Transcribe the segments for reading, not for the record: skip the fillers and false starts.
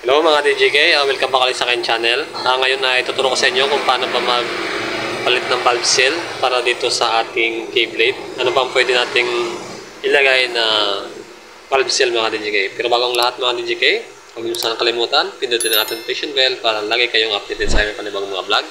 Hello mga DJK, welcome back ulit sa akin channel. Ngayon na ituturo ko sa inyo kung paano ba magpalit ng valve seal para dito sa ating K-blade. Ano bang pwede nating ilagay na valve seal mga DJK. Pero bago ang lahat mga DJK, huwag niyo sana kalimutan, pindutin ang ating notification bell para lagi kayong updated sa aming panibang mga vlog.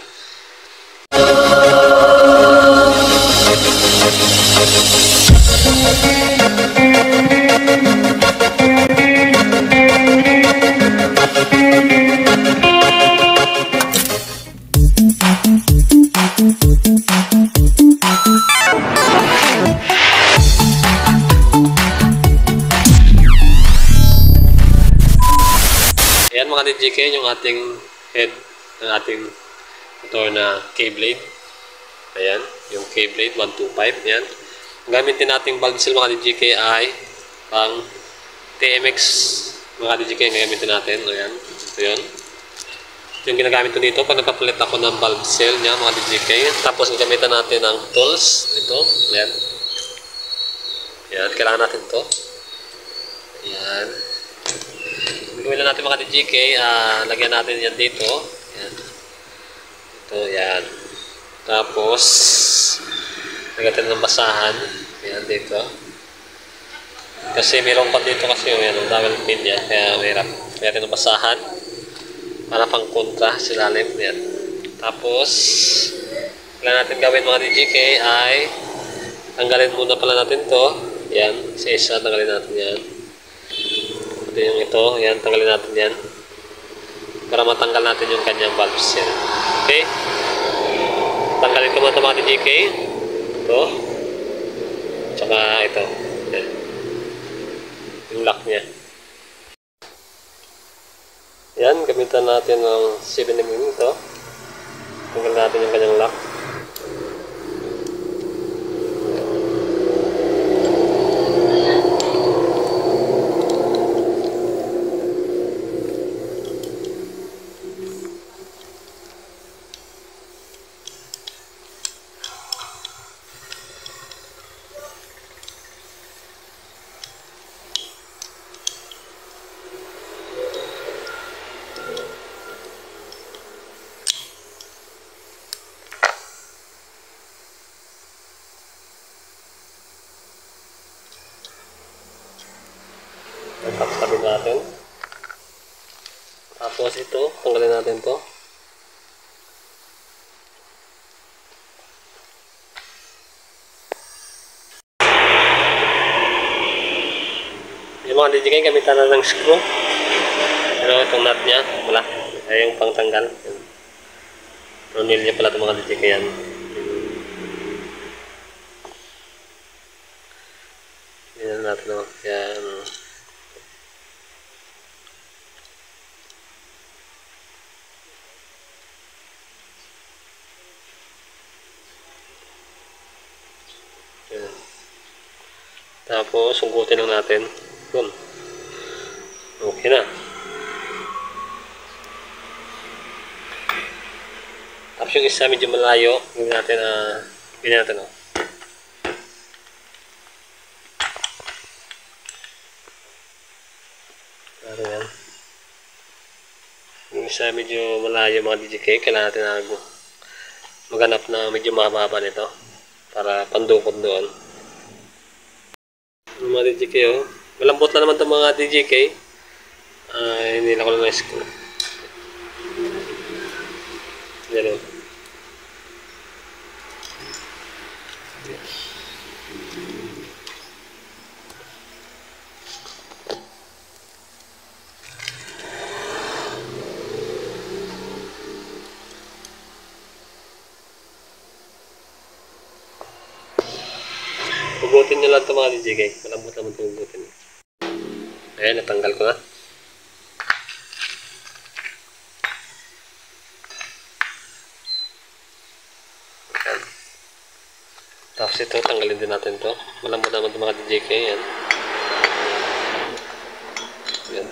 Ayan mga DJK, yung ating head ng ating motor na K-blade. Ayan, yung K-blade 125. Ayan. Ang gamitin nating valve seal mga DJK ay pang TMX mga DJK ang gamitin natin. Ayan, ito yun. Ito yung ginagamit ko dito pag nagpapalit ako ng valve seal niya mga DJK. Tapos gamitan natin ng tools. Ito, ayan. Ayan, kailangan natin ito. Ayan. Gawin lang natin mga DJK, lagyan natin yan dito. Ayan. Ito, yan. Tapos, lagyan natin ng basahan. Ayan, dito. Kasi mayroon pa dito kasi yung double pin yan. Kaya mahirap. Lagyan natin ng basahan. Para pang kontra sa lalim. Ayan. Tapos, kailangan natin gawin mga DJK ay tanggalin muna pala natin to. Ayan, isa-isa tanggalin natin yan. Ito yung ito, yan, tanggalin natin yan para matanggal natin yung kanyang valve seal. Okay, tanggalin ko muna ito mga DJK, ito tsaka ito, yan. Yung lock nya yan, gamitan natin ng 7mm ito, tanggalin natin yung kanyang lock. Tapos natin. Tapos ito, tanggalin natin to. Yung mga DJK, gamitan na ng screw. Pero itong nut nya, wala. Ay yung pangtanggal. Tornilyo pala itong mga DJK yan. Yan natin o. Yan. Yan. Tapos, sungkutin lang natin. Yun. Okay na. Tapos yung isa medyo malayo. Gawin natin, o. Ano yan. Yung isa medyo malayo mga DJK. Kailangan natin maghanap na medyo mahaba nito. Para pandukot doon. Yung mga DJK, o. Malambot na naman itong mga DJK. Hindi na ko lang na-screw. Yan, o. Hugutin nyo lang ito mga DJK. Malambot naman ito hugutin. Ayan, natanggal ko na. Ayan. Tapos ito, tanggalin din natin ito. Malambot naman ito mga DJK. Ayan. Ayan.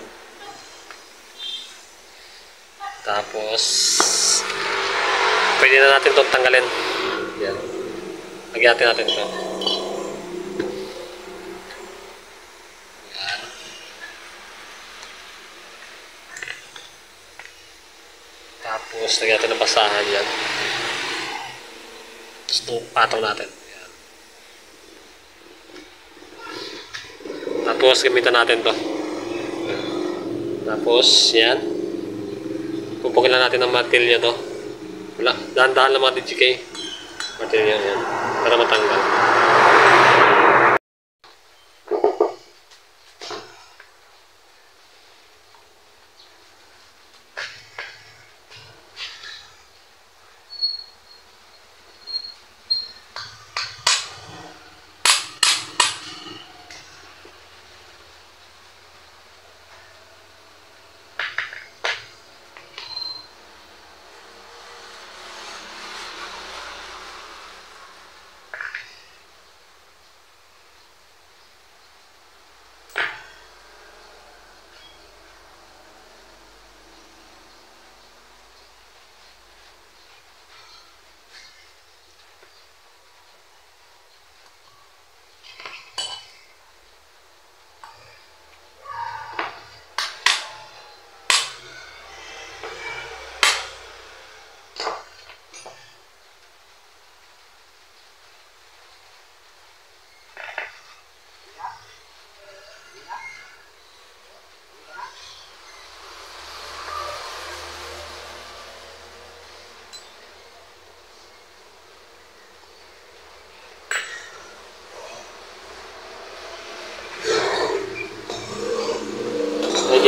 Tapos, pwede na natin ito tanggalin. Ayan. Lagyan natin ito. Tapos lagyan natin ng basahan yan. Tapos ito, patong natin. Yan. Tapos gamitan natin to. Tapos yan. Pupukin lang natin ng martilyo to. Wala, dahan-dahan lang mga DGK. Martilyo yan. Para matanggal.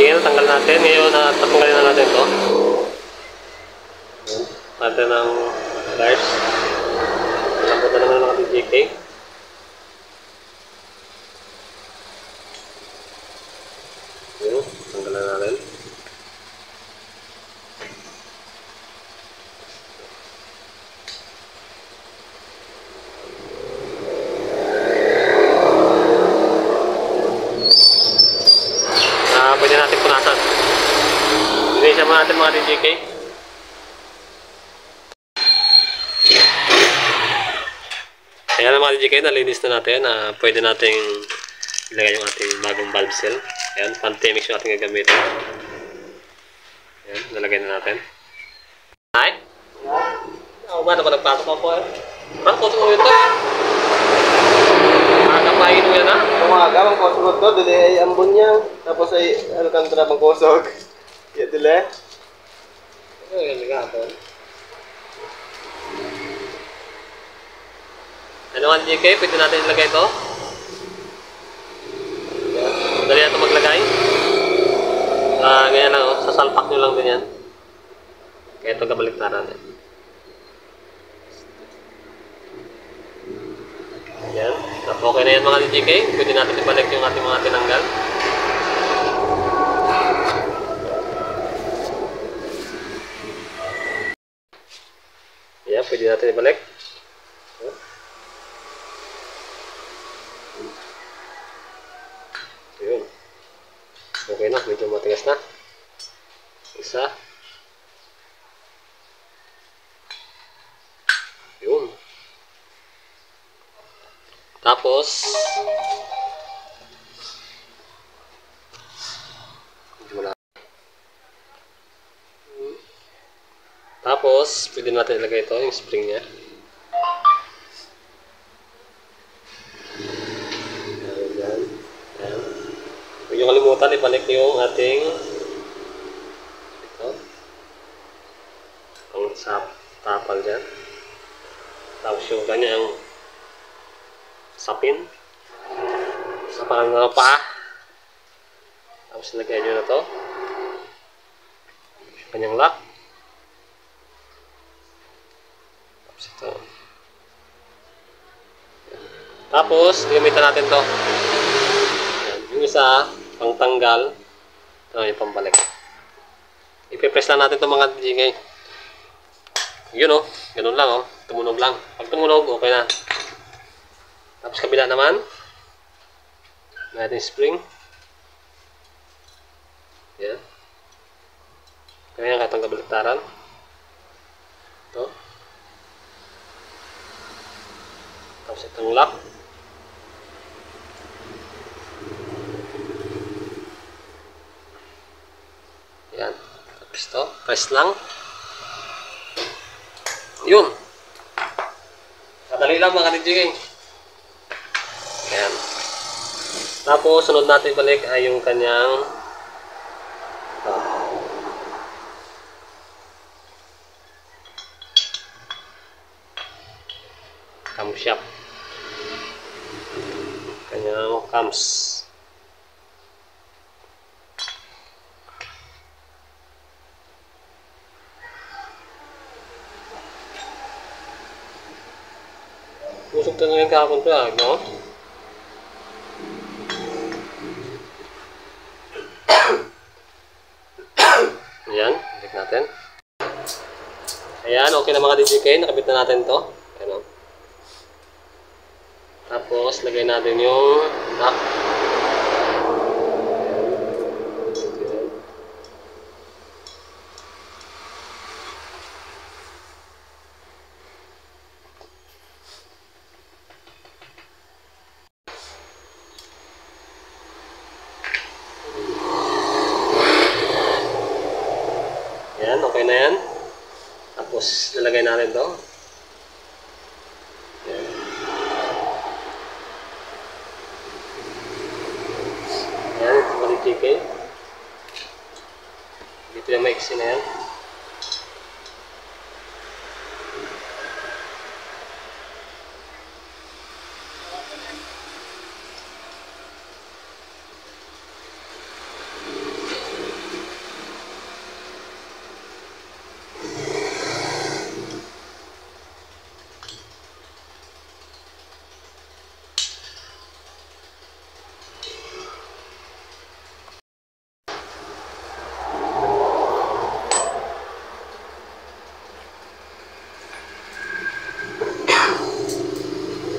Ngayon, tanggal natin. Ngayon, tatanggalin na natin ito. Natin ng layers. Napunta naman ng DJK. Ngayon, tanggalan natin. Pwede natin punasan. Linisan mo natin mga DJK. Ayan mga DJK, nalinis na natin. Pwede natin ilagay yung ating bagong valve seal. Ayan, Pantemix yung ating gagamitin. Ayan, nalagay na natin. Ay? Ako ba? Nagpatok ako eh. Parang puto mo ito eh. Kapain mo yan ha? Umaga, mangkosog to, dili ay ambon niya. Tapos ay, ano kanto na mangkosog. Kaya dili. Ano yung nagahapon? Ano nga JK? Pwede natin ilagay ito? Dali na ito maglagay. Ganyan lang, sasalpak nyo lang din yan. Kaya ito kabaliktaran natin. Yan. Okay na yan mga DJK. Pwede natin ibalik yung ating mga tinanggal. Yan. Pwede natin ibalik. Yun. Okay na. Medyo matigas na. Isa. Yun. Tapos pwede natin ilagay ito, yung spring nya. Ayan. Huwag nyo kalimutan, ibalik yung ating ito ang tapal dyan. Tapos yung kanyang sapin sa pangalawa pa. Tapos lagyan nyo na to kanyang lock. Tapos ito. Tapos gamitan natin to. Yung isa pang tanggal, ito yung pambalik. Ipipress lang natin to mga DJK. Yun o, ganun lang o, tumunog lang. Pag tumunog, okay na. Tapos kabila naman, may ating spring. Yan. Kaya katang kabaliktaran. Ito. Tapos itong lock. Yan. Tapos ito, press lang. Yun. Madali lang mga ka-DJK. Ayan. Tapos, sunod natin balik ay yung kanyang camshaft. Kanyang cams. Usok na ngayon kahapon pa, no? Ayan, check natin. Ayan, okay na mga DJK. Nakabit na natin to. Ayan, o. Tapos, lagay natin yung knock. Ayan, okay na yan. Tapos, lalagay natin to. Ayan. Ayan, ito pa rin DJK. Dito yung maiksi na yan.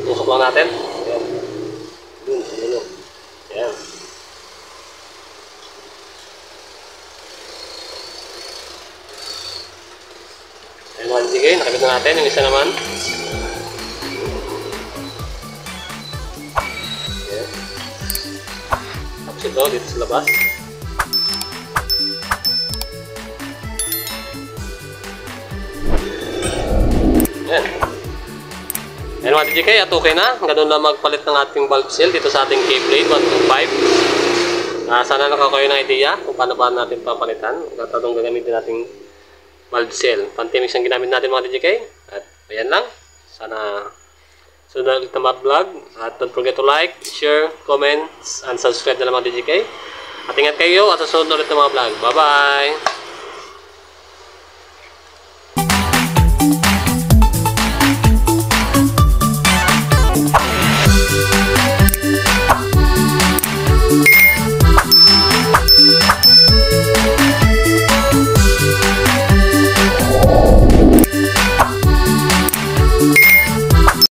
Usok lang natin. Ayan. Ayan. Ayan. Ayan mga DJK, nakabit na natin. Yung isa naman. Ayan. Tapos ito, dito sa labas. Ayan. Ayan mga DJK, at okay na. Ganun na magpalit ng ating valve seal dito sa ating K-Blade 125. Sana nakakuha ng idea kung paano natin papalitan. At anong gagamitin nating valve seal. Pantimix ang ginamit natin mga DJK. At ayan lang. Sana sunod ulit na mga vlog. At don't forget to like, share, comments, and subscribe na lang mga DJK. At ingat kayo at sa sunod ulit na mga vlog. Bye-bye!